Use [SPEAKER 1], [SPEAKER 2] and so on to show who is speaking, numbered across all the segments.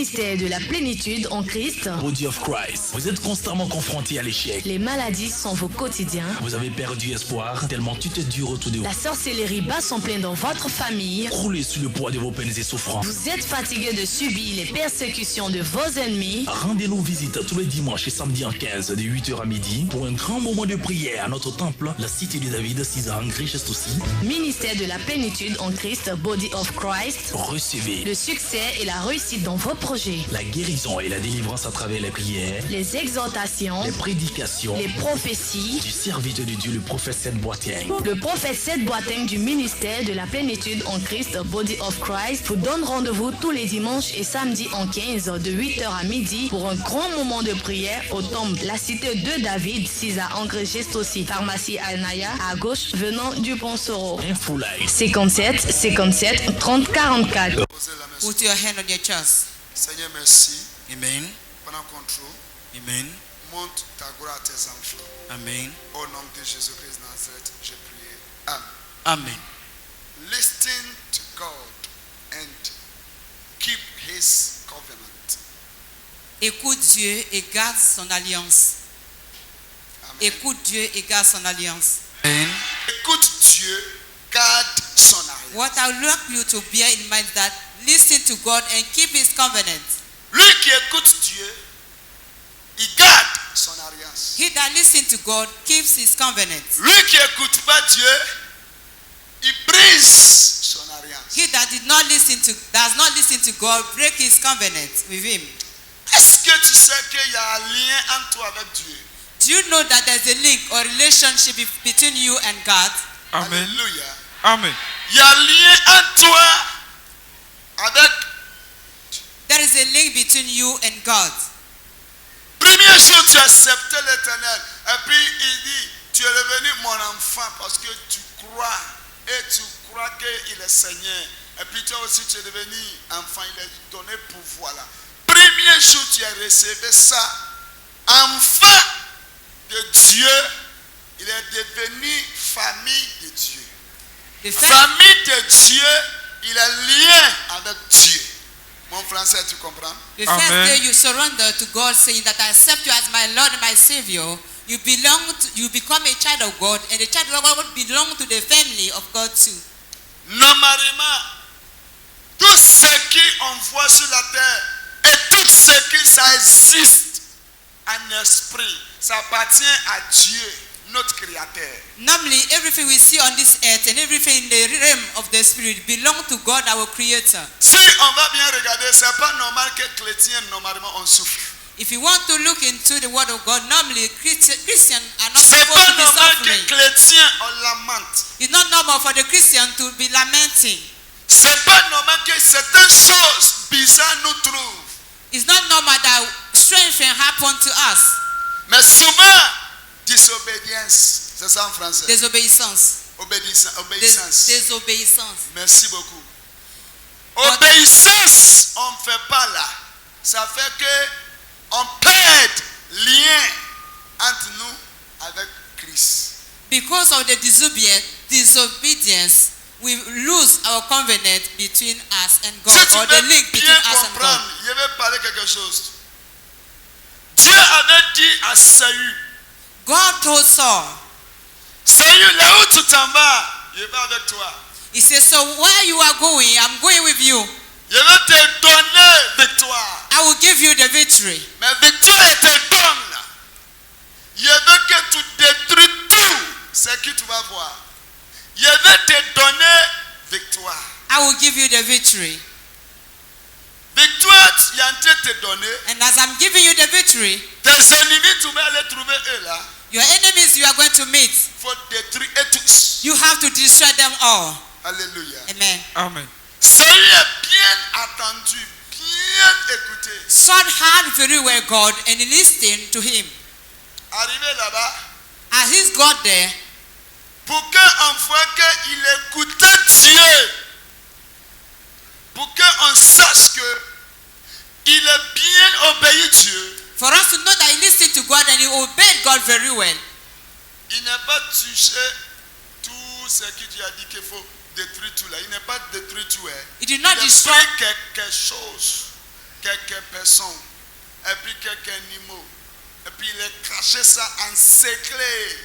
[SPEAKER 1] ministère de la plénitude en Christ.
[SPEAKER 2] Body of Christ. Vous êtes constamment confronté à l'échec.
[SPEAKER 1] Les maladies sont vos quotidiens.
[SPEAKER 2] Vous avez perdu espoir tellement tout est dur autour de vous.
[SPEAKER 1] La sorcellerie bat son plein dans votre famille.
[SPEAKER 2] Croulez sous le poids de vos peines et souffrances.
[SPEAKER 1] Vous êtes fatigué de subir les persécutions de vos ennemis.
[SPEAKER 2] Rendez-nous visite tous les dimanches et samedis en 15 de 8h à midi pour un grand moment de prière à notre temple, la cité de David, 6 ans, Richest aussi.
[SPEAKER 1] Ministère de la plénitude en Christ, Body of Christ.
[SPEAKER 2] Recevez
[SPEAKER 1] Le succès et la réussite dans vos projets.
[SPEAKER 2] la guérison et la délivrance à travers les prières,
[SPEAKER 1] Les exhortations,
[SPEAKER 2] les prédications
[SPEAKER 1] les prophéties.
[SPEAKER 2] du serviteur de Dieu, le prophète Seth Boateng.
[SPEAKER 1] Le prophète Seth Boateng du ministère de la plénitude en Christ, Body of Christ, vous donne rendez-vous tous les dimanches et samedis en 15 de 8h à midi pour un grand moment de prière au temple, la cité de David, 6 à Angers aussi, pharmacie Anaya, à gauche, venant du Pont Soro.
[SPEAKER 2] Info Live.
[SPEAKER 1] 57 57 30 44.
[SPEAKER 3] Put your hand on your chest.
[SPEAKER 4] Seigneur, merci.
[SPEAKER 3] Amen.
[SPEAKER 4] Prends contrôle.
[SPEAKER 3] Amen.
[SPEAKER 4] Montre ta gloire à tes enfants.
[SPEAKER 3] Amen.
[SPEAKER 4] Au nom de Jésus-Christ de Nazareth, j'ai prié. Amen.
[SPEAKER 3] Amen.
[SPEAKER 4] Listen to God and keep His covenant.
[SPEAKER 3] Écoute Dieu et garde son alliance.
[SPEAKER 4] Amen.
[SPEAKER 3] Écoute Dieu et garde son alliance.
[SPEAKER 4] Amen. Écoute Dieu, garde son alliance.
[SPEAKER 3] What I want you to bear in mind that listen to God and keep His covenant.
[SPEAKER 4] Lui qui écoute Dieu, il garde son alliance.
[SPEAKER 3] He that listens to God keeps His covenant.
[SPEAKER 4] Lui qui écoute pas Dieu, il brise son alliance.
[SPEAKER 3] He that does not listen to God break His covenant with Him.
[SPEAKER 4] Est-ce que tu sais qu'il y a un lien entre toi avec Dieu?
[SPEAKER 3] Do you know that there's a link or relationship between you and God?
[SPEAKER 5] Amen.
[SPEAKER 4] Alléluia.
[SPEAKER 5] Amen.
[SPEAKER 4] Il y a un lien entre toi avec.
[SPEAKER 3] There is a link between you and God.
[SPEAKER 4] Premier jour, tu acceptais l'Éternel. Et puis il dit, tu es devenu mon enfant parce que tu crois. Et tu crois qu'il est Seigneur. Et puis toi aussi, tu es devenu enfant. Il est donné pouvoir là. Premier jour, tu as reçu ça. Enfant de Dieu, il est devenu famille de Dieu.
[SPEAKER 3] The first,
[SPEAKER 4] Famille de Dieu, il est lié avec Dieu. Mon français, tu comprends?
[SPEAKER 3] the first
[SPEAKER 5] Amen.
[SPEAKER 3] day you surrender to God, saying that I accept you as my Lord and my Savior, you become a child of God, and the child of God belong to the family of God too.
[SPEAKER 4] Normalement, tout ce qu'on voit sur la terre et tout ce qui ça existe en esprit, ça appartient à Dieu, notre Créateur.
[SPEAKER 3] Normally, everything we see on this earth and everything in the realm of the Spirit belong to God, our Creator.
[SPEAKER 4] Si on va bien regarder, c'est pas normal que chrétiens normalement on souffre.
[SPEAKER 3] If you want to look into the Word of God, normally Christians are not
[SPEAKER 4] C'est
[SPEAKER 3] supposed
[SPEAKER 4] pas
[SPEAKER 3] to be
[SPEAKER 4] normal
[SPEAKER 3] suffering.
[SPEAKER 4] que chrétiens on lamente.
[SPEAKER 3] It's not normal for the Christian to be lamenting.
[SPEAKER 4] C'est pas normal que certaines choses bizarres nous trouvent.
[SPEAKER 3] It's not normal that strange things happen to us.
[SPEAKER 4] Mais souvent, désobéissance. C'est ça en français.
[SPEAKER 3] Désobéissance.
[SPEAKER 4] Obéissance.
[SPEAKER 3] Désobéissance.
[SPEAKER 4] Merci beaucoup. Obéissance, on ne fait pas là. Ça fait que on perd lien entre nous avec Christ.
[SPEAKER 3] Because of the disobedience, we lose our covenant between us and God,
[SPEAKER 4] Si tu
[SPEAKER 3] or the
[SPEAKER 4] veux
[SPEAKER 3] link between
[SPEAKER 4] bien
[SPEAKER 3] us and God.
[SPEAKER 4] comprendre, je vais parler quelque chose. Dieu avait dit à Saül,
[SPEAKER 3] God told Saul,
[SPEAKER 4] Saül, là où tu t'en vas, je vais avec toi.
[SPEAKER 3] He said, so where you are going, I'm going with you.
[SPEAKER 4] Je vais te donner victoire.
[SPEAKER 3] I will give you the victory.
[SPEAKER 4] Mais victoire est un don là. Je veux que tu détruis tout ce que tu vas voir. Je vais te donner victoire.
[SPEAKER 3] I will give you the victory.
[SPEAKER 4] Victoire, tu es en train de te donner.
[SPEAKER 3] And as I'm giving you the victory,
[SPEAKER 4] Tes ennemis, tu vas aller trouver eux là.
[SPEAKER 3] your enemies you are going to meet,
[SPEAKER 4] Il faut détruire eux tous.
[SPEAKER 3] you have to destroy them all.
[SPEAKER 4] Alléluia.
[SPEAKER 3] Amen.
[SPEAKER 5] Amen.
[SPEAKER 4] Saül est bien attendu, bien écouté.
[SPEAKER 3] Saul heard very well God and he listened to him.
[SPEAKER 4] Arrivé là-bas,
[SPEAKER 3] As he's got there,
[SPEAKER 4] pour qu'on voit qu'il écoutait Dieu, pour qu'on sache qu'il est bien obéi Dieu,
[SPEAKER 3] for us to know that he listened to God and he obeyed God very well.
[SPEAKER 4] il n'a pas touché tout ce que Dieu a dit qu'il faut détruire tout là. Il n'est pas détruit tout.
[SPEAKER 3] He did not
[SPEAKER 4] Il a
[SPEAKER 3] destroy.
[SPEAKER 4] pris quelque chose quelques personnes, et puis quelques animaux, et puis il a caché ça en secret.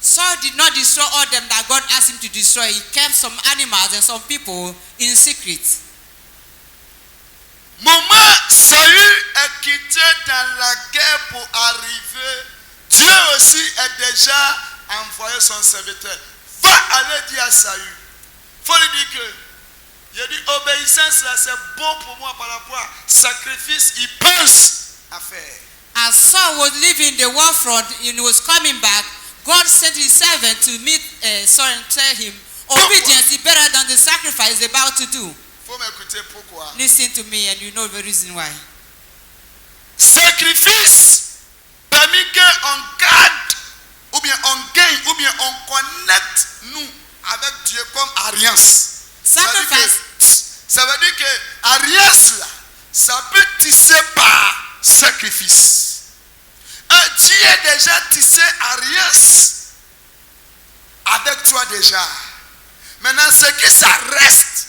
[SPEAKER 3] Saul did not destroy all them that God asked him to destroy. He kept some animals and some people in secret.
[SPEAKER 4] Moment Saül est quitté dans la guerre pour arriver, Dieu aussi a déjà envoyé son serviteur. Va aller dire à Saül. Il faut lui dire que il a dit obéissance là c'est bon pour moi par rapport à sacrifice, il pense à faire.
[SPEAKER 3] As Saul was leaving the war front and he was coming back, God sent his servant to meet Saul and tell him, obedience is better than the sacrifice he's about to do.
[SPEAKER 4] Faut m'écouter pourquoi.
[SPEAKER 3] Listen to me and you know the reason why.
[SPEAKER 4] Sacrifice permet qu'on garde, ou bien on gagne, ou bien on connecte nous avec Dieu comme alliance.
[SPEAKER 3] Sacrifice.
[SPEAKER 4] Ça veut dire que alliance là, ça peut tisser par sacrifice. Dieu a déjà tissé alliance avec toi déjà. Maintenant, ce qui ça reste,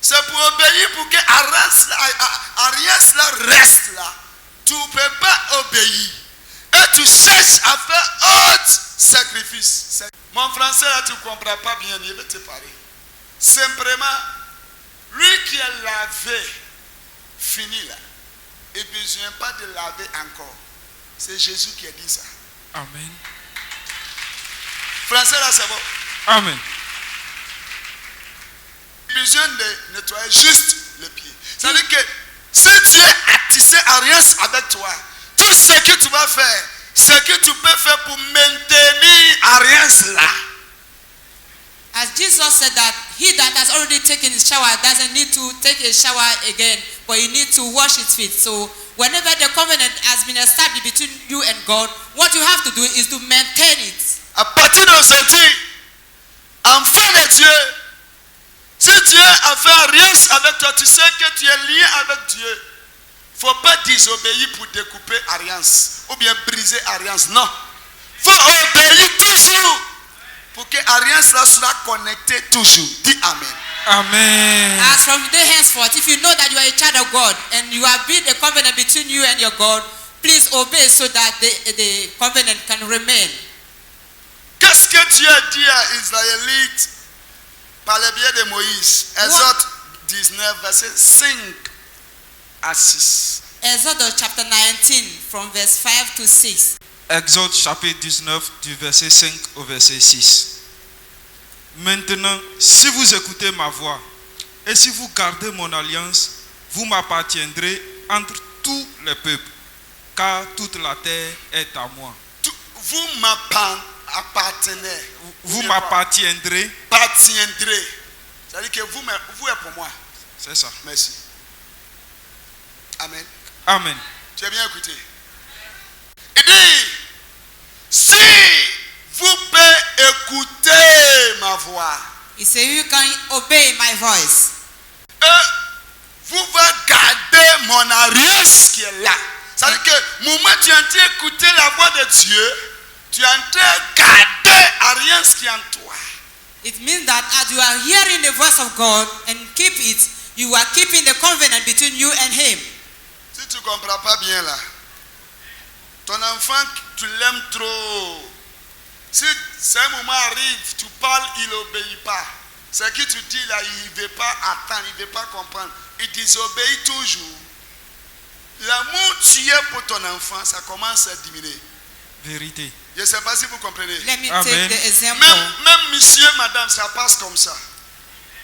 [SPEAKER 4] c'est pour obéir pour que alliance là reste là. Tu ne peux pas obéir. Et tu cherches à faire autre sacrifice. Mon français là, tu ne comprends pas bien, je vais te parler. Simplement, lui qui a lavé, fini là. Et besoin pas de laver encore. C'est Jésus qui a dit ça.
[SPEAKER 5] Amen.
[SPEAKER 4] Français là, c'est bon.
[SPEAKER 5] Amen.
[SPEAKER 4] Besoin de nettoyer juste les pieds. Ça veut dire que si Dieu a tissé alliance avec toi, tout ce que tu vas faire, ce que tu peux faire pour maintenir alliance là.
[SPEAKER 3] As Jesus said that he that has already taken his shower doesn't need to take a shower again, but you need to wash his feet. So whenever the covenant has been established between you and God, what you have to do is to maintain it.
[SPEAKER 4] À partir d'aujourd'hui, enfant de Dieu, si Dieu a fait alliance avec toi, tu sais que tu es lié avec Dieu. Il ne faut pas désobéir pour découper alliance ou bien briser alliance. Non. Il faut obéir toujours pour que l'alliance là soit connectée toujours. Dis Amen.
[SPEAKER 5] Amen.
[SPEAKER 3] As from today henceforth, if you know that you are a child of God and you have built a covenant between you and your God, please obey so that the covenant can remain.
[SPEAKER 4] Qu'est-ce que Dieu a dit à Israélites par le biais de Moïse? Exode 19, verset 5 à 6.
[SPEAKER 3] Exodus chapter 19 from verse 5 to 6.
[SPEAKER 5] Exode chapitre 19 du verset 5 au verset 6. Maintenant, si vous écoutez ma voix et si vous gardez mon alliance, vous m'appartiendrez entre tous les peuples, car toute la terre est à moi.
[SPEAKER 4] Vous m'appartenez.
[SPEAKER 5] Vous m'appartiendrez.
[SPEAKER 4] Appartiendrez. C'est-à-dire que vous êtes pour moi.
[SPEAKER 5] C'est ça.
[SPEAKER 4] Merci. Amen.
[SPEAKER 5] Amen.
[SPEAKER 4] Tu as bien écouté. Il dit, si vous pouvez écouter ma voix,
[SPEAKER 3] He said, you can obey my voice.
[SPEAKER 4] vous va garder mon alliance qui est là. C'est-à-dire que au moment où tu es en train d'écouter la voix de Dieu, tu es en train de garder l'alliance qui est en toi.
[SPEAKER 3] It means that as you are hearing the voice of God and keep it, you are keeping the covenant between you and Him.
[SPEAKER 4] Si tu ne comprends pas bien là, ton enfant, tu l'aimes trop. Si ce moment arrive, tu parles, il n'obéit pas. Ce que tu dis là, il ne veut pas attendre, il ne veut pas comprendre. Il désobéit toujours. L'amour que tu as pour ton enfant, ça commence à diminuer.
[SPEAKER 5] Vérité.
[SPEAKER 4] Je ne sais pas si vous comprenez.
[SPEAKER 3] Let me
[SPEAKER 5] Amen.
[SPEAKER 3] take the example.
[SPEAKER 4] Même monsieur, madame, ça passe comme ça.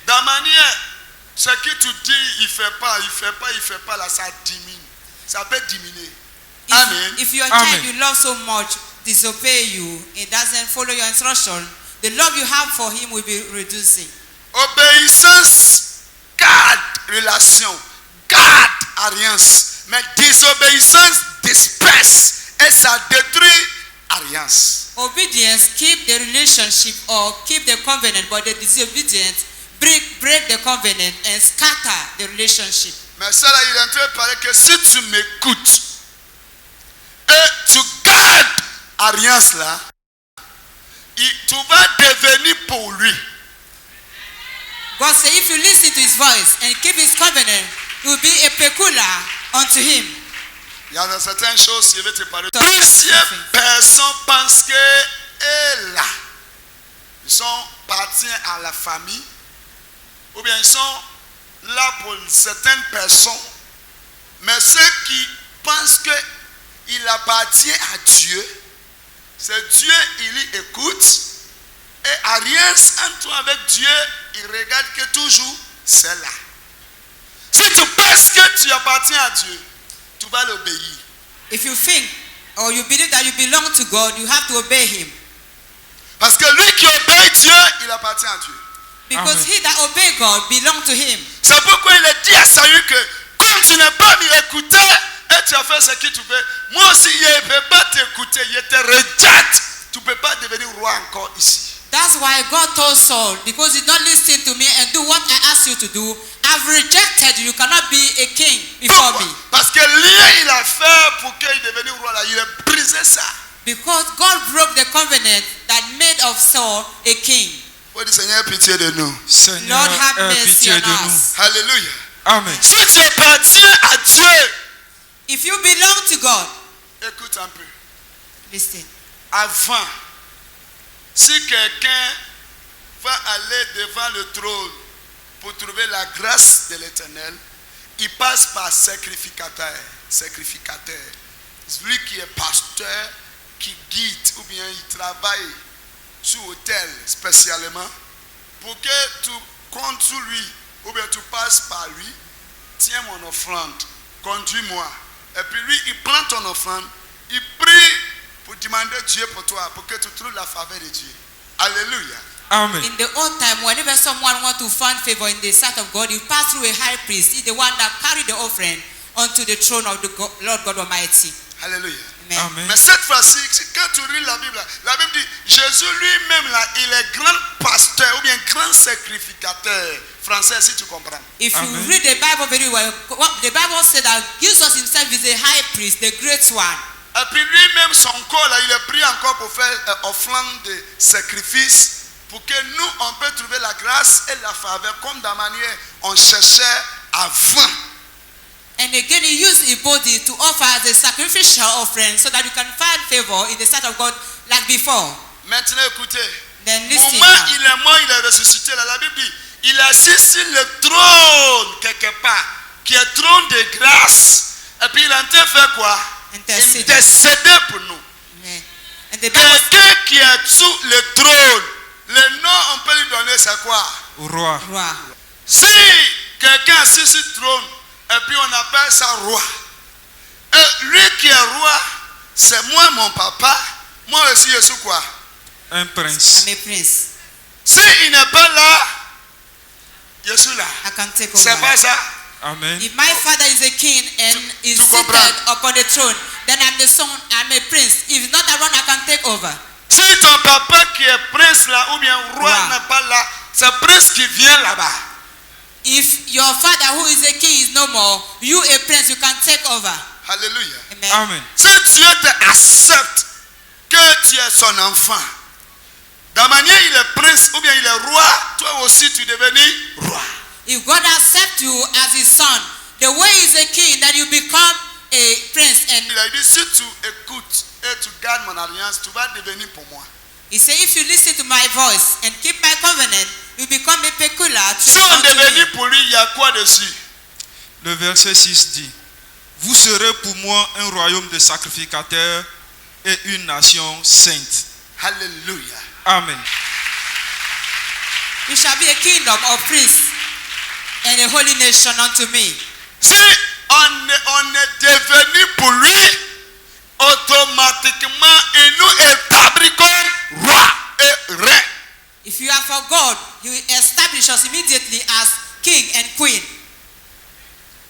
[SPEAKER 4] Dans manière, ce que tu dis, il ne fait pas, là, ça diminue. Ça peut diminuer. Amen.
[SPEAKER 3] If your
[SPEAKER 5] Amen.
[SPEAKER 3] child you love so much disobey you, it doesn't follow your instruction, the love you have for him will be reducing.
[SPEAKER 4] Obéissance garde relation, garde alliance. Mais désobéissance disperse et ça détruit alliance.
[SPEAKER 3] Obedience keep the relationship or keep the covenant, but the disobedience break the covenant and scatter the relationship.
[SPEAKER 4] Mais ça là, il est en train de parler que si tu m'écoutes et tu gardes alliance là, tu vas devenir pour lui.
[SPEAKER 3] God said, if you listen to his voice and keep his covenant, will be a peculiar unto him.
[SPEAKER 4] Il y a certaines choses, je vais te parler.
[SPEAKER 3] Don't
[SPEAKER 4] Plusieurs
[SPEAKER 3] think.
[SPEAKER 4] personnes pensent que est là. Ils sont partis à la famille. Ou bien ils sont là pour certaines personnes. Mais ceux qui pensent qu'il appartient à Dieu, c'est Dieu, il y écoute. Et à rien entre avec Dieu, il regarde que toujours c'est là. Si tu penses que tu appartiens à Dieu, tu vas l'obéir.
[SPEAKER 3] If you think or you believe that you belong to God, you have to obey him.
[SPEAKER 4] Parce que lui qui obéit Dieu, il appartient à Dieu.
[SPEAKER 3] Because
[SPEAKER 5] Amen.
[SPEAKER 3] he that obey God belong to him.
[SPEAKER 4] C'est pourquoi il a dit à Saül que comme tu n'as pas m'écouté et tu as fait ce que tu veux, moi aussi je ne peux pas t'écouter, je te rejette. Tu ne peux pas devenir roi encore ici.
[SPEAKER 3] That's why God told Saul, because you don't listen to me and do what I asked you to do, I've rejected you. You cannot be a king before
[SPEAKER 4] Pourquoi?
[SPEAKER 3] me.
[SPEAKER 4] Parce que lui, il a fait pour qu'il devienne roi là, il a brisé ça.
[SPEAKER 3] Because God broke the covenant that made of Saul a king.
[SPEAKER 4] Oh, du Seigneur, pitié de nous.
[SPEAKER 5] Seigneur,
[SPEAKER 3] Lord, have
[SPEAKER 5] aie
[SPEAKER 3] mercy
[SPEAKER 5] pitié
[SPEAKER 3] on
[SPEAKER 5] de nous.
[SPEAKER 3] us.
[SPEAKER 4] Alléluia.
[SPEAKER 5] Amen.
[SPEAKER 4] Si tu appartiens à Dieu,
[SPEAKER 3] If you belong to God,
[SPEAKER 4] écoute un peu.
[SPEAKER 3] listen.
[SPEAKER 4] Avant, si quelqu'un va aller devant le trône pour trouver la grâce de l'Éternel, il passe par sacrificateur. Sacrificateur. Celui qui est pasteur, qui guide ou bien il travaille sur l'autel spécialement pour que tu comptes sur lui ou bien tu passes par lui. Tiens mon offrande, conduis-moi. Et puis lui, il prend ton offrande, il prie pour demander Dieu pour toi, pour que tu trouves la faveur de Dieu. Alléluia.
[SPEAKER 5] Amen.
[SPEAKER 3] In the old time, whenever someone wants to find favor in the sight of God, you pass through a high priest. He's the one that carried the offering onto the throne of the Lord God Almighty.
[SPEAKER 4] Alléluia.
[SPEAKER 3] Amen.
[SPEAKER 5] Amen.
[SPEAKER 4] Mais cette fois-ci, quand tu lis la Bible dit, Jésus lui-même là, il est grand pasteur ou bien grand sacrificateur. Français, si tu comprends.
[SPEAKER 3] If you
[SPEAKER 5] Amen.
[SPEAKER 3] read the Bible very well, the Bible said that Jesus himself is a high priest, the great one.
[SPEAKER 4] Et puis lui-même, son corps là, il est pris encore pour faire offrande de sacrifice pour que nous, on peut trouver la grâce et la faveur comme dans la manière on cherchait avant.
[SPEAKER 3] And again, he used his body to offer as a sacrificial offering so that you can find favor in the sight of God like before.
[SPEAKER 4] Maintenant, écoutez.
[SPEAKER 3] Then
[SPEAKER 4] Au
[SPEAKER 3] listen
[SPEAKER 4] moment
[SPEAKER 3] now.
[SPEAKER 4] il est mort, il est ressuscité. Là, la Bible dit, il est assis sur le trône quelque part, qui est trône de grâce. Et puis il est en train de faire quoi?
[SPEAKER 3] Intercede.
[SPEAKER 4] Intercéder pour nous.
[SPEAKER 3] Amen. And the Bible
[SPEAKER 4] Quelqu'un qui est sous le trône, le nom on peut lui donner c'est quoi?
[SPEAKER 5] Roi.
[SPEAKER 3] Roi.
[SPEAKER 4] Si quelqu'un est assis sur le trône, et puis on appelle ça roi. Et lui qui est roi, c'est moi mon papa, moi aussi je suis quoi?
[SPEAKER 5] Un prince.
[SPEAKER 3] I'm a prince.
[SPEAKER 4] S'il n'est pas là, je suis là.
[SPEAKER 3] I can take
[SPEAKER 4] C'est
[SPEAKER 3] over.
[SPEAKER 4] pas ça?
[SPEAKER 5] Amen.
[SPEAKER 3] If my father is a king and is
[SPEAKER 4] tu
[SPEAKER 3] seated
[SPEAKER 4] comprends.
[SPEAKER 3] upon the throne, then I'm the son, I'm a prince. If he's not around, I can take over.
[SPEAKER 4] Si ton papa qui est prince là, ou bien roi
[SPEAKER 3] Roi.
[SPEAKER 4] n'est pas là, c'est prince qui vient là-bas.
[SPEAKER 3] If your father who is a king is no more, you a prince, you can take over.
[SPEAKER 4] Alléluia.
[SPEAKER 3] Amen.
[SPEAKER 5] Amen.
[SPEAKER 4] Si Dieu t'accepte que tu es son enfant, de manière il est prince ou bien il est roi, toi aussi tu deviens roi.
[SPEAKER 3] If God accepts you as his son, the way he's a king, then you become a prince. And
[SPEAKER 4] Il a dit si tu écoutes et tu gardes mon alliance, tu vas devenir pour moi.
[SPEAKER 3] he said, if you listen to my voice and keep my covenant, you become a peculiar
[SPEAKER 4] Si on
[SPEAKER 3] unto me.
[SPEAKER 4] devenir pour lui, il y a quoi dessus?
[SPEAKER 5] Le verset 6 dit, vous serez pour moi un royaume de sacrificateurs et une nation sainte.
[SPEAKER 4] Alléluia.
[SPEAKER 5] Amen.
[SPEAKER 3] You shall be a kingdom of priests and a holy nation unto me.
[SPEAKER 4] Si on est devenu pour lui, automatiquement il nous établit comme roi et reine.
[SPEAKER 3] If you are for God, he will establish us immediately as king and queen.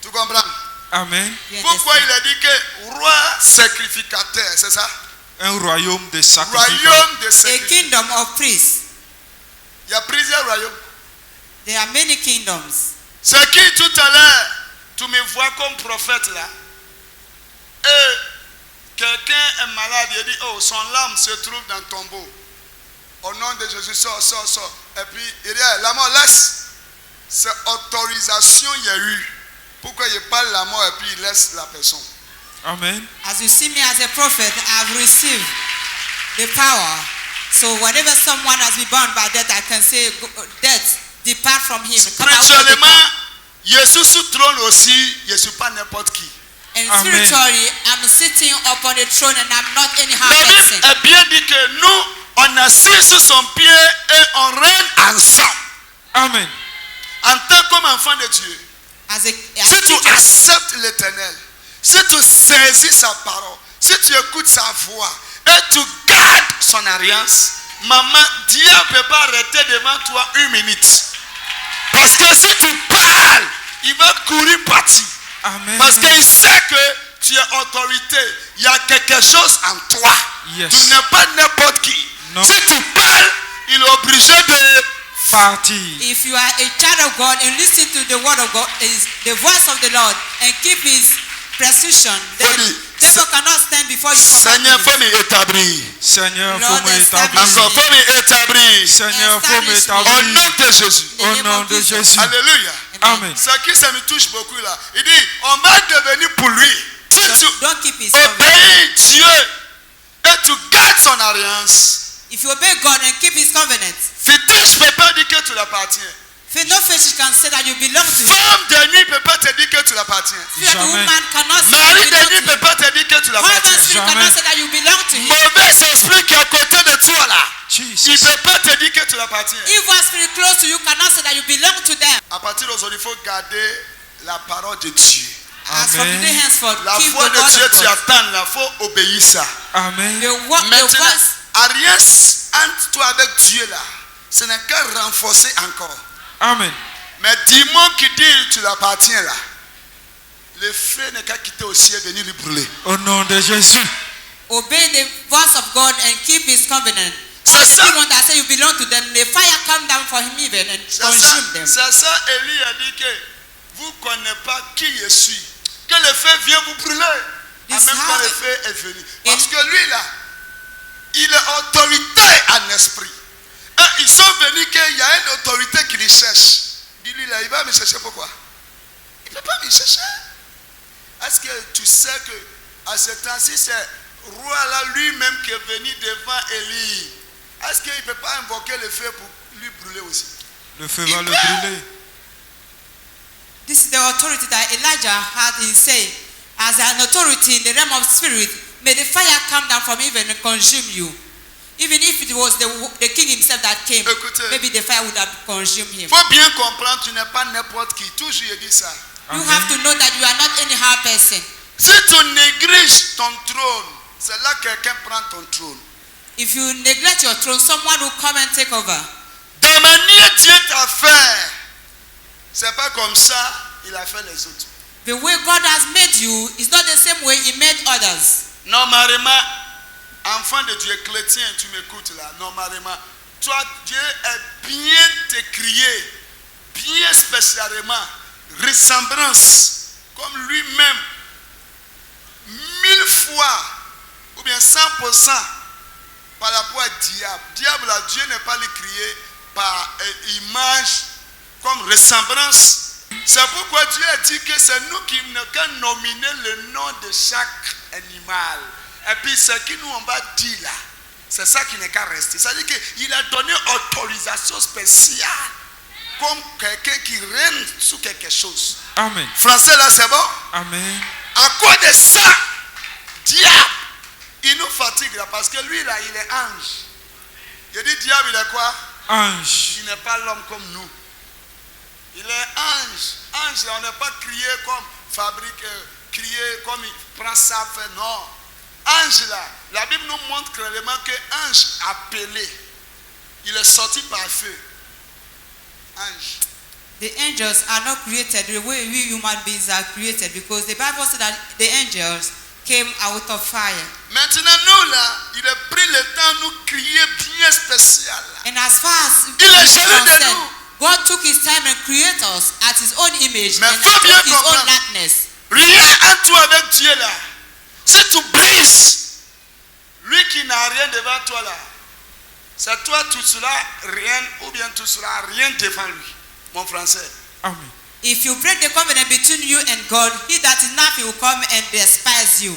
[SPEAKER 4] Tu comprends?
[SPEAKER 5] Amen.
[SPEAKER 3] You
[SPEAKER 4] Pourquoi
[SPEAKER 3] understand?
[SPEAKER 4] il a dit que roi sacrificateur, c'est ça?
[SPEAKER 5] Un royaume de sacrificateurs.
[SPEAKER 4] Royaume de
[SPEAKER 3] A
[SPEAKER 4] sacrificateur.
[SPEAKER 3] kingdom of priests.
[SPEAKER 4] Il y a plusieurs royaumes.
[SPEAKER 3] There are many kingdoms.
[SPEAKER 4] C'est qui tout à l'heure, tu me vois comme prophète là. Et quelqu'un est malade, il dit, oh, son âme se trouve dans le tombeau. Au nom de Jésus, sors, sors, sors. Et puis, il dit, la mort laisse. C'est autorisation, il y a eu. Pourquoi il parle la mort et puis il laisse la personne?
[SPEAKER 5] Amen.
[SPEAKER 3] As you see me as a prophet, I have received the power. So whenever someone has been bound by death, I can say, death, depart from him. Come out from the
[SPEAKER 4] Spirituellement,
[SPEAKER 3] power.
[SPEAKER 4] je suis sous trône aussi, je ne suis pas n'importe qui.
[SPEAKER 3] And
[SPEAKER 5] Amen.
[SPEAKER 3] spiritually, I'm sitting upon the throne and I'm not anyhow
[SPEAKER 4] La Bible
[SPEAKER 3] person.
[SPEAKER 4] est bien dit que nous, on assis sur son pied et on règne ensemble.
[SPEAKER 5] Amen.
[SPEAKER 4] En tant qu'enfant de Dieu.
[SPEAKER 3] As
[SPEAKER 4] Si tu acceptes l'éternel, si tu saisis sa parole, si tu écoutes sa voix et tu gardes son alliance, maman, Dieu ne peut pas arrêter devant toi 1 minute. Parce que si tu parles, il va courir partir.
[SPEAKER 5] Amen.
[SPEAKER 4] Parce qu'il sait que tu es autorité. Il y a quelque chose en toi.
[SPEAKER 5] Yes.
[SPEAKER 4] Tu n'es pas n'importe qui.
[SPEAKER 5] Non.
[SPEAKER 4] Si tu parles, il est obligé de...
[SPEAKER 5] Parti.
[SPEAKER 3] If you are a child of God and listen to the word of God, is the voice of the Lord, and keep his precision, then
[SPEAKER 4] Femi,
[SPEAKER 3] devil cannot stand before you.
[SPEAKER 4] Seigneur, faut m'établir.
[SPEAKER 5] Seigneur,
[SPEAKER 3] Lord,
[SPEAKER 5] faut m'établir.
[SPEAKER 3] establish
[SPEAKER 4] Encore, faut m'établir.
[SPEAKER 5] Seigneur, faut
[SPEAKER 4] Au
[SPEAKER 5] m'établir.
[SPEAKER 4] nom de Jésus.
[SPEAKER 3] In the
[SPEAKER 5] Au
[SPEAKER 3] name
[SPEAKER 5] nom
[SPEAKER 3] of
[SPEAKER 5] de
[SPEAKER 3] Jesus.
[SPEAKER 5] Jésus.
[SPEAKER 4] Alléluia.
[SPEAKER 5] Amen.
[SPEAKER 4] Ce qui ça me touche beaucoup là. Il dit, on va devenir pour lui. Si tu
[SPEAKER 3] Don't keep his covenant.
[SPEAKER 4] obéis Dieu et tu gardes son alliance,
[SPEAKER 3] If you obey God and keep his covenant,
[SPEAKER 4] fétiche ne peut pas dire que tu l'appartiens.
[SPEAKER 3] no fetish can say that you belong to him.
[SPEAKER 4] Femme de nuit ne peut pas te dire que tu l'appartiens.
[SPEAKER 3] Spirit
[SPEAKER 5] Jamais.
[SPEAKER 3] woman cannot say
[SPEAKER 4] Mari
[SPEAKER 3] that you
[SPEAKER 4] de
[SPEAKER 3] belong
[SPEAKER 4] nuit ne
[SPEAKER 3] to
[SPEAKER 4] peut
[SPEAKER 3] him.
[SPEAKER 4] pas te dire que tu
[SPEAKER 3] Husband
[SPEAKER 4] l'appartiens.
[SPEAKER 3] spirit
[SPEAKER 5] Jamais.
[SPEAKER 3] cannot say that you belong to him.
[SPEAKER 4] Mauvais esprit qui est à côté de toi là, il ne
[SPEAKER 5] Jesus.
[SPEAKER 4] peut pas te dire que tu l'appartiens.
[SPEAKER 3] Evil spirit close to you cannot say that you belong to them.
[SPEAKER 4] À partir d'aujourd'hui, il faut garder la parole de Dieu.
[SPEAKER 3] As from
[SPEAKER 5] Amen.
[SPEAKER 3] today henceforth,
[SPEAKER 4] La
[SPEAKER 3] keep
[SPEAKER 4] voix
[SPEAKER 3] the
[SPEAKER 4] de
[SPEAKER 3] word
[SPEAKER 4] Dieu,
[SPEAKER 3] of
[SPEAKER 4] tu
[SPEAKER 3] God.
[SPEAKER 4] attends là, il faut obéir ça.
[SPEAKER 5] Amen.
[SPEAKER 3] The
[SPEAKER 4] Maintenant,
[SPEAKER 3] voice,
[SPEAKER 4] alliance entre toi avec Dieu là, ce n'est qu'à renforcer encore.
[SPEAKER 5] Amen.
[SPEAKER 4] Mais dis-moi qui dit tu l'appartiens là, le feu n'est qu'à quitter au ciel, venir lui brûler.
[SPEAKER 5] Au nom de Jésus.
[SPEAKER 3] obey the voice of God and keep his covenant.
[SPEAKER 4] C'est
[SPEAKER 3] All the
[SPEAKER 4] ça.
[SPEAKER 3] people that say you belong to them, the fire come down for him even and consume them.
[SPEAKER 4] C'est ça, Élie a dit que vous ne connaissez pas qui je suis. Que le feu vient vous brûler. En
[SPEAKER 3] This
[SPEAKER 4] même temps,
[SPEAKER 3] how
[SPEAKER 4] le
[SPEAKER 3] it-
[SPEAKER 4] feu est venu. Parce que lui là, il est autorité en esprit. Et ils sont venus qu'il y a une autorité qui les cherche. Dis-lui là, il va me chercher pourquoi? Il ne peut pas me chercher. Est-ce que tu sais que à ce temps-ci, c'est roi là lui-même qui est venu devant Élie? Est-ce qu'il ne peut pas invoquer le feu pour lui brûler aussi?
[SPEAKER 5] Le feu va le brûler.
[SPEAKER 3] This is the authority that Elijah had in saying, as an authority in the realm of spirit, may the fire come down from heaven and consume you. Even if it was the king himself that came,
[SPEAKER 4] Écoutez.
[SPEAKER 3] maybe the fire would have consumed him.
[SPEAKER 4] Il faut bien comprendre, tu n'es pas n'importe qui. Toujours je dis ça.
[SPEAKER 3] You
[SPEAKER 5] Amen.
[SPEAKER 3] have to know that you are not anyhow person.
[SPEAKER 4] Si tu négliges ton trône, c'est là que quelqu'un prend ton trône.
[SPEAKER 3] If you neglect your throne, someone will come and take over.
[SPEAKER 4] De manière Dieu t'a fait, c'est pas comme ça il a fait les autres.
[SPEAKER 3] The way God has made you is not the same way He made others.
[SPEAKER 4] Normalement, enfant de Dieu chrétien, tu m'écoutes là. Normalement, toi, Dieu est bien t'écrié, bien spécialement, ressemblance, comme lui-même, 1000 fois, ou bien 100% par rapport à diable. Diable, là, Dieu n'est pas le créé par image, comme ressemblance. C'est pourquoi Dieu a dit que c'est nous qui n'avons nominé le nom de chaque animal. Et puis ce que nous on va dire là, c'est ça qui n'est qu'à rester. C'est-à-dire qu'il a donné autorisation spéciale comme quelqu'un qui règne sur quelque chose.
[SPEAKER 5] Amen.
[SPEAKER 4] Français là c'est bon?
[SPEAKER 5] Amen.
[SPEAKER 4] À cause de ça, diable, il nous fatigue là parce que lui là il est ange. Je dis diable il est quoi?
[SPEAKER 5] Ange.
[SPEAKER 4] Il n'est pas l'homme comme nous. Il est ange. Ange, on n'est pas crié comme fabrique, crié comme il prend ça, fait non. Ange là, la Bible nous montre clairement que ange appelé, il est sorti par feu. Ange.
[SPEAKER 3] The angels are not created the way we human beings are created, because the Bible said that the angels came out of fire.
[SPEAKER 4] Maintenant nous là, il a pris le temps de nous crier bien spécial.
[SPEAKER 3] And as far as
[SPEAKER 4] Il est
[SPEAKER 3] is
[SPEAKER 4] jaloux de
[SPEAKER 3] concerned,
[SPEAKER 4] nous.
[SPEAKER 3] God took His time and created us at His own image
[SPEAKER 4] Mais
[SPEAKER 3] and
[SPEAKER 4] faut bien
[SPEAKER 3] at His own
[SPEAKER 4] comprendre.
[SPEAKER 3] likeness.
[SPEAKER 4] Rien en toi avec Dieu là. Si tu brises, lui qui n'a rien devant toi là, c'est toi tu seras rien ou bien tu seras rien devant lui. Mon français.
[SPEAKER 5] Amen.
[SPEAKER 3] If you break the covenant between you and God, he that is nothing will come and despise you.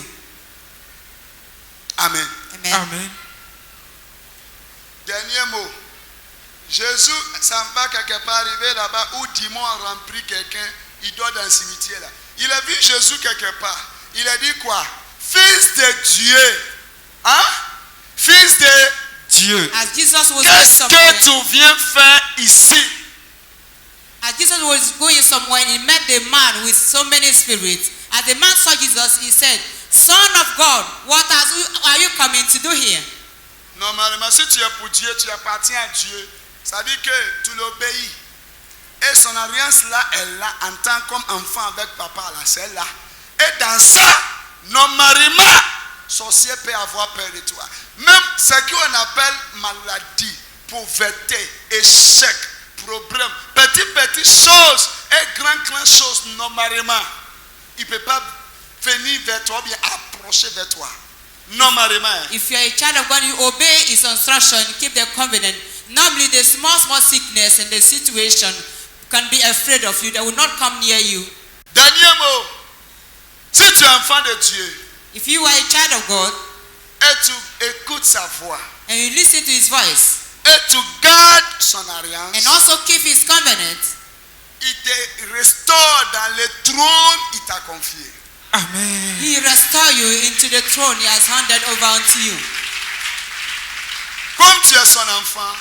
[SPEAKER 4] Amen.
[SPEAKER 3] Amen.
[SPEAKER 5] Amen.
[SPEAKER 4] Dernier mot. Jésus s'en va quelque part arriver là-bas où démon a rempli quelqu'un, il dort dans le cimetière là. Il a vu Jésus quelque part. Il a dit quoi? Fils de Dieu. Hein? Fils de
[SPEAKER 5] Dieu.
[SPEAKER 3] As Jesus was going
[SPEAKER 4] Qu'est-ce
[SPEAKER 3] somewhere,
[SPEAKER 4] que tu viens faire ici?
[SPEAKER 3] as Jesus was going somewhere, he met the man with so many spirits. As the man saw Jesus, he said, "Son of God, what are you coming to do here?"
[SPEAKER 4] Normalement, si tu es pour Dieu, tu appartiens à Dieu. Ça veut dire que tu l'obéis. Et son alliance là est là en tant qu'enfant avec papa là, c'est là. Et dans ça, normalement, sorcier peut avoir peur de toi. Même ce qu'on appelle maladie, pauvreté, échec, problème, petite chose et grand chose, normalement, il ne peut pas venir vers toi, bien approcher vers toi. Normalement.
[SPEAKER 3] If you are a child of God, you obey his instruction, keep the covenant. Normally, the small sickness and the situation can be afraid of you. They will not come near you.
[SPEAKER 4] Dernier mot. Si tu es enfant de Dieu
[SPEAKER 3] If you are a child of God
[SPEAKER 4] et tu écoutes sa voix
[SPEAKER 3] and you listen to his voice
[SPEAKER 4] et tu gardes son alliance,
[SPEAKER 3] and also keep his covenant,
[SPEAKER 4] il te restaure dans le trône qu'il t'a confié.
[SPEAKER 5] Amen.
[SPEAKER 3] he restore you into the throne he has handed over unto you.
[SPEAKER 4] Comme tu es son enfant,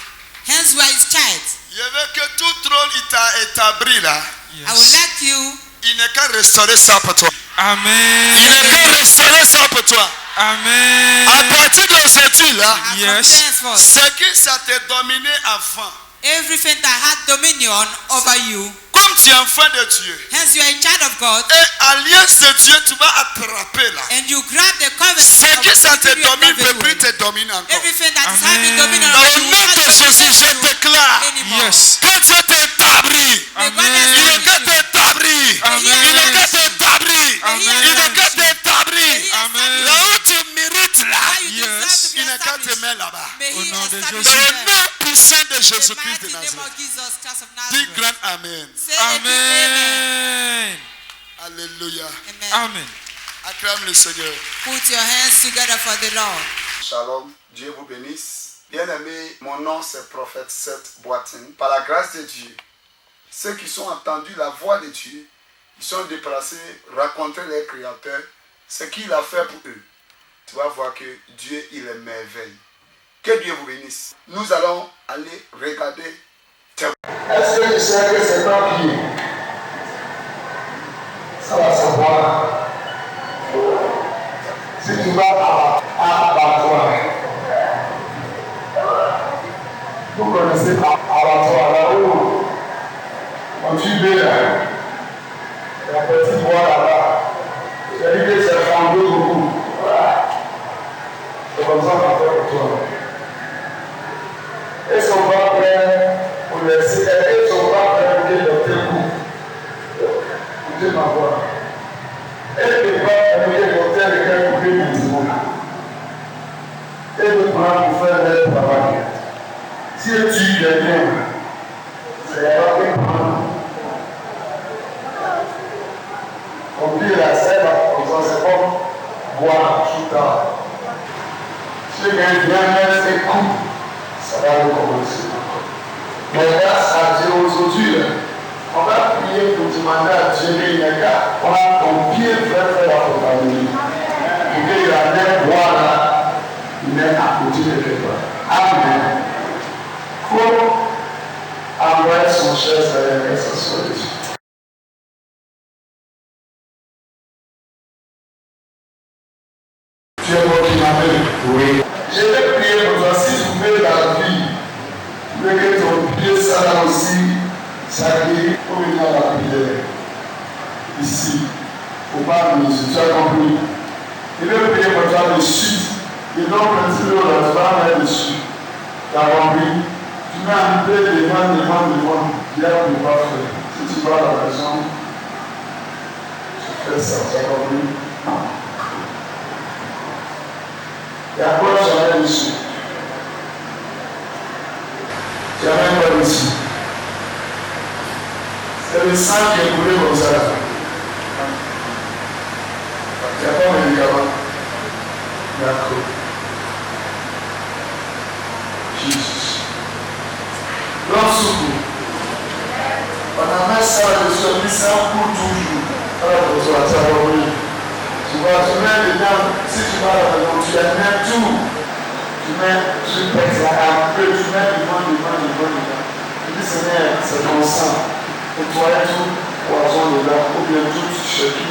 [SPEAKER 3] Hence, you are his child.
[SPEAKER 4] je veux que tout trône il t'a établi là,
[SPEAKER 3] I would like you
[SPEAKER 4] il n'est qu'à restaurer ça pour toi.
[SPEAKER 5] Amen.
[SPEAKER 4] Il n'est qu'à restaurer ça pour toi.
[SPEAKER 5] Amen.
[SPEAKER 4] À partir d'aujourd'hui là,
[SPEAKER 5] Yes.
[SPEAKER 3] henceforth,
[SPEAKER 4] ce qui ça t'a dominé avant,
[SPEAKER 3] everything that had dominion over you.
[SPEAKER 4] comme tu es enfant de Dieu,
[SPEAKER 3] Hence, you are a child of God,
[SPEAKER 4] et alliance de Dieu, tu vas attraper là.
[SPEAKER 3] and you grab the covenant.
[SPEAKER 4] Ce
[SPEAKER 3] of
[SPEAKER 4] qui ça te
[SPEAKER 3] God, you
[SPEAKER 4] domine ne peut
[SPEAKER 3] love
[SPEAKER 4] plus
[SPEAKER 3] it.
[SPEAKER 4] te dominer encore.
[SPEAKER 3] Everything that is
[SPEAKER 5] Amen.
[SPEAKER 3] having dominion
[SPEAKER 4] Dans
[SPEAKER 3] over
[SPEAKER 4] le
[SPEAKER 3] you will
[SPEAKER 4] nom
[SPEAKER 3] not
[SPEAKER 4] de Jésus,
[SPEAKER 3] dominate
[SPEAKER 4] je
[SPEAKER 3] you
[SPEAKER 4] déclare
[SPEAKER 3] anymore.
[SPEAKER 5] Yes.
[SPEAKER 4] que Dieu t'établit.
[SPEAKER 5] Amen.
[SPEAKER 4] Il est que t'établit.
[SPEAKER 5] Amen.
[SPEAKER 4] Il est que t'établit.
[SPEAKER 5] Amen.
[SPEAKER 4] Il est que t'établit.
[SPEAKER 5] Amen.
[SPEAKER 4] Là où tu mérites là,
[SPEAKER 3] Why you
[SPEAKER 5] Yes.
[SPEAKER 3] deserve to be
[SPEAKER 4] il n'est qu'à te
[SPEAKER 3] established.
[SPEAKER 4] mettre là-bas.
[SPEAKER 3] May
[SPEAKER 5] Au
[SPEAKER 3] he
[SPEAKER 5] nom de
[SPEAKER 3] establish
[SPEAKER 4] Dans
[SPEAKER 5] Jésus.
[SPEAKER 3] you
[SPEAKER 4] le
[SPEAKER 3] there.
[SPEAKER 4] nom puissant de
[SPEAKER 3] The
[SPEAKER 4] Jésus-Christ
[SPEAKER 3] mighty
[SPEAKER 4] de
[SPEAKER 3] name
[SPEAKER 4] Nazareth.
[SPEAKER 3] of Jesus Christ of
[SPEAKER 4] Dis
[SPEAKER 3] Nazareth.
[SPEAKER 4] grand Amen.
[SPEAKER 3] Say a big amen.
[SPEAKER 5] Amen.
[SPEAKER 4] Alléluia.
[SPEAKER 3] Amen.
[SPEAKER 5] Amen.
[SPEAKER 4] Acclame le Seigneur.
[SPEAKER 3] Put your hands together for the Lord.
[SPEAKER 4] Shalom, Dieu vous bénisse. Bien-aimés, mon nom c'est prophète Seth Boatin. Par la grâce de Dieu, ceux qui sont entendus la voix de Dieu, ils sont déplacés, raconter leur Créateur ce qu'il a fait pour eux. Tu vas voir que Dieu, il est merveille. Que Dieu vous bénisse. Nous allons aller regarder. Est-ce que tu sais que c'est un pied? Ça va savoir. Si tu vas à Abattoir, vous connaissez Abattoir là-haut, quand tu vais là, la petite voie là-bas, c'est-à-dire que c'est fendé beaucoup. Voilà. C'est comme ça qu'on fait pour toi. Est-ce qu'on va prendre pour laisser, est-ce qu'on va prendre le tes coups? Écoutez ma voix. Est-ce qu'on va prendre le docteur de quel côté du monde? Et de prendre pour faire le travail. Si tu es bien, c'est pas que prendre. On dit la scène, comme ça, c'est comme boire tout tard. Si quelqu'un vient mettre ses coups, ça va recommencer. Mais grâce à Dieu aujourd'hui, on va prier pour demander à Dieu qu'il y a ton pied fait la compagnie. Pour qu'il y ait un bois là, il est à côté de toi. Amen. Comme envoyer son cher Seigneur, ça soit Dieu. Tu es mon qui m'appelle? Oui. Je vais prier pour toi. Si tu veux la vie, tu veux que ton pied soit aussi sacré pour venir à la prière. Ici, au bas de Jésus, tu as compris. Je vais prier pour toi de suite. Et donc, petit peu, tu vas mettre dessus. Tu as compris. Tu mets un peu devant. Bien, on ne peut pas faire. Si tu vas à la maison, tu fais ça. Tu as compris. Et après, j'avais dessus. J'avais pas dessus. C'est le le sang qui est coulé comme ça. Il n'y a pas de médicament. D'accord. Jesus. Lorsque on a mis ça dessus, on dit ça pour toujours. Alors, on soit à oui. Tu vois, tu mets dedans, si tu vas à la maison, tu mets tout. Tu mets, tu pèses un peu, tu mets devant. Tu dis, Seigneur, c'est ton sang. Et toi, tout poison dedans, ou bien tout chéri,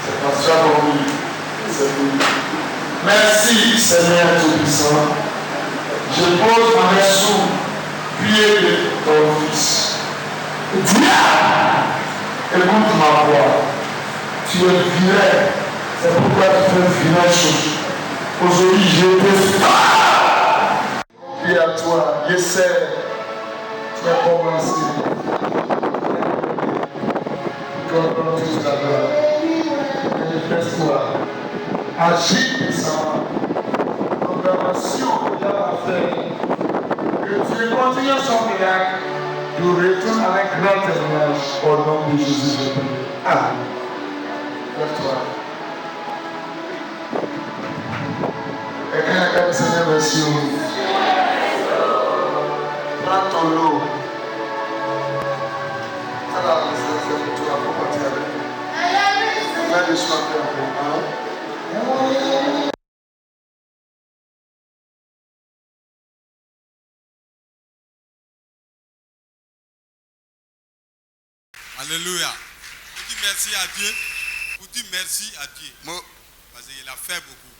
[SPEAKER 4] c'est parce que tu as compris. C'est fini. Merci, Seigneur Tout-Puissant. Je pose ma main sous pied de ton fils. Diable, écoute ma voix. Tu es vilain. C'est pourquoi tu fais vilain chose. Aujourd'hui, je te fais. Puis à toi, j'essaie. Tu as commencé. Comme tout à l'heure. Manifeste-toi. Agis puissamment. Programmation que tu as fait. Que tu continues son miracle. Tu retournes avec grand témoignage au nom de Jésus. Je prie. Amen. Lève-toi. Et quand le Seigneur merci. Prends ton lot. Alors, tu vas pas partir avec. Mets le soin un peu.
[SPEAKER 6] Alléluia. Vous dites merci à Dieu. Vous dites merci à Dieu. Parce qu'il a fait beaucoup.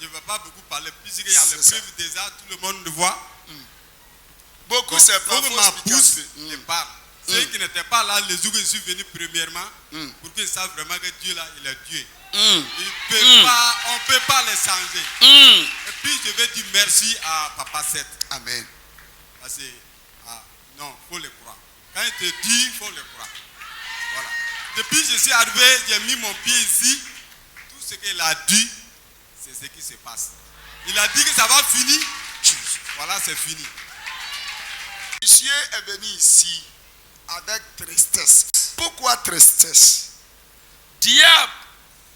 [SPEAKER 6] Je ne veux pas beaucoup parler. Puisqu'il y a le preuve déjà, tout le monde le voit.
[SPEAKER 4] Beaucoup, c'est pas
[SPEAKER 6] pour ma bouche, je parle. Ceux qui n'étaient pas là, les jours que je suis venu premièrement, pour qu'ils savent vraiment que Dieu là, il est Dieu. On ne peut pas les changer. Et puis je vais dire merci à Papa Seth.
[SPEAKER 4] Amen.
[SPEAKER 6] Parce que, non, il faut le croire. Quand il te dit, il faut le croire. Voilà. Depuis que je suis arrivé, j'ai mis mon pied ici. Tout ce qu'il a dit, c'est ce qui se passe. Il a dit que ça va finir. Voilà, c'est fini.
[SPEAKER 4] Monsieur est venu ici avec tristesse. Pourquoi tristesse? Diable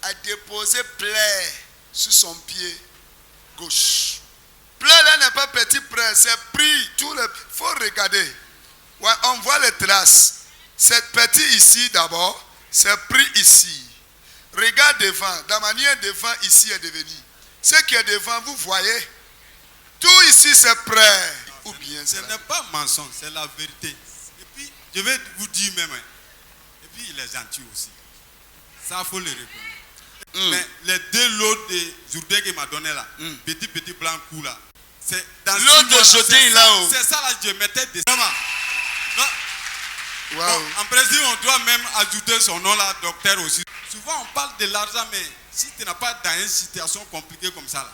[SPEAKER 4] a déposé plaie sur son pied gauche. Plaie là n'est pas petit plaie, c'est pris. Il faut regarder. Ouais, on voit les traces. C'est petit ici d'abord, c'est pris ici. Regarde devant, la manière devant ici est devenu. Ce qui est devant, vous voyez, tout ici c'est prêt. Ou bien
[SPEAKER 6] ce n'est pas mensonge, c'est la vérité. Et puis, je vais vous dire même, et puis il est gentil aussi. Ça, il faut le reconnaître. Mais les deux lots de Jourdain qu'il m'a donné là, petit blanc coup là, c'est dans
[SPEAKER 4] l'autre de Jourdain là-haut.
[SPEAKER 6] C'est ça là, je mettais des. Non.
[SPEAKER 4] Wow.
[SPEAKER 6] Bon, en principe, on doit même ajouter son nom là, docteur aussi. Souvent, on parle de l'argent, mais si tu n'as pas dans une situation compliquée comme ça là,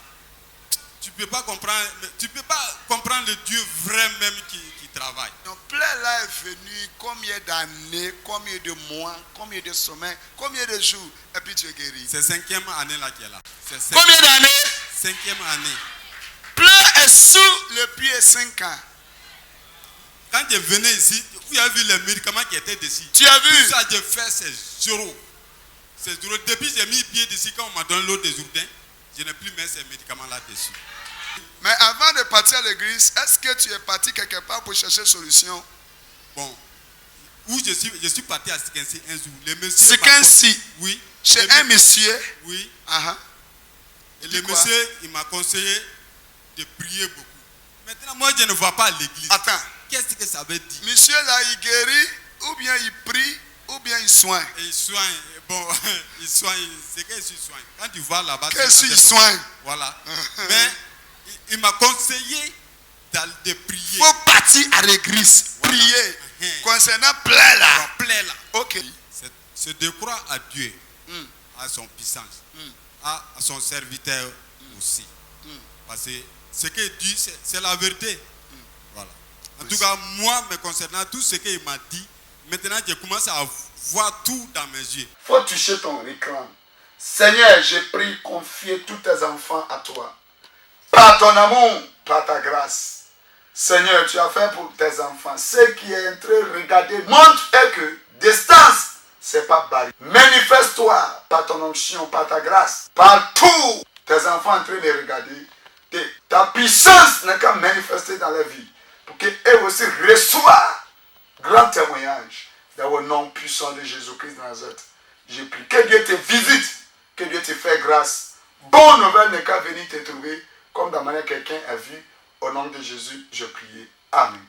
[SPEAKER 6] tu ne peux pas comprendre le Dieu vrai même qui travaille.
[SPEAKER 4] Donc, plaie là est venu combien d'années, combien de mois, combien de semaines, combien de jours, et puis tu es guéri.
[SPEAKER 6] C'est 5e année là qui est là.
[SPEAKER 4] Combien d'années?
[SPEAKER 6] 5e année.
[SPEAKER 4] Plaie est sous le pied 5 ans.
[SPEAKER 6] Quand je venais ici, vous avez vu les médicaments qui étaient dessus.
[SPEAKER 4] Tu as vu?
[SPEAKER 6] Tout ça, j'ai fait, c'est zéro. C'est zéro. Depuis que j'ai mis pied dessus, quand on m'a donné l'eau des Jourdain, je n'ai plus mis ces médicaments là-dessus.
[SPEAKER 4] Mais avant de partir à l'église, est-ce que tu es parti quelque part pour chercher une solution?
[SPEAKER 6] Bon, où je suis parti à Sikensi un jour. Le monsieur
[SPEAKER 4] Sikensi?
[SPEAKER 6] Oui.
[SPEAKER 4] Chez un monsieur?
[SPEAKER 6] Oui. Et le
[SPEAKER 4] quoi?
[SPEAKER 6] monsieur, il m'a conseillé de prier beaucoup. Maintenant, moi, je ne vois pas l'église.
[SPEAKER 4] Attends.
[SPEAKER 6] Qu'est-ce que ça veut dire?
[SPEAKER 4] Monsieur là, il guérit, ou bien il prie, ou bien il soigne.
[SPEAKER 6] Et il soigne. Bon, il soigne. C'est qu'il soigne. Quand tu vois là-bas,
[SPEAKER 4] qu'est-ce qu'il soigne?
[SPEAKER 6] Voilà. Mais il m'a conseillé de prier.
[SPEAKER 4] Il faut partir à l'église, voilà. Prier. Concernant plaie là.
[SPEAKER 6] Plaie là.
[SPEAKER 4] Ok.
[SPEAKER 6] C'est de croire à Dieu, à son puissance, à son serviteur aussi. Parce que ce qu'il dit, c'est la vérité. Voilà. En tout cas, moi, me concernant tout ce qu'il m'a dit, maintenant, je commence à voir tout dans mes yeux.
[SPEAKER 4] Il faut toucher ton écran. Seigneur, je prie, confier tous tes enfants à toi. Par ton amour, par ta grâce. Seigneur, tu as fait pour tes enfants. Ce qui est en train de regarder montre que Distance, c'est pas barrière. Manifeste-toi par ton onction, par ta grâce. Partout, tes enfants en train de regarder. Ta puissance n'est qu'à manifester dans la vie. Pour qu'eux aussi reçoivent grand témoignage dans le nom puissant de Jésus-Christ de Nazareth. Je prie que Dieu te visite, que Dieu te fait grâce. Bonne nouvelle n'est qu'à venir te trouver, comme de la manière quelqu'un a vu. Au nom de Jésus, je prie. Amen.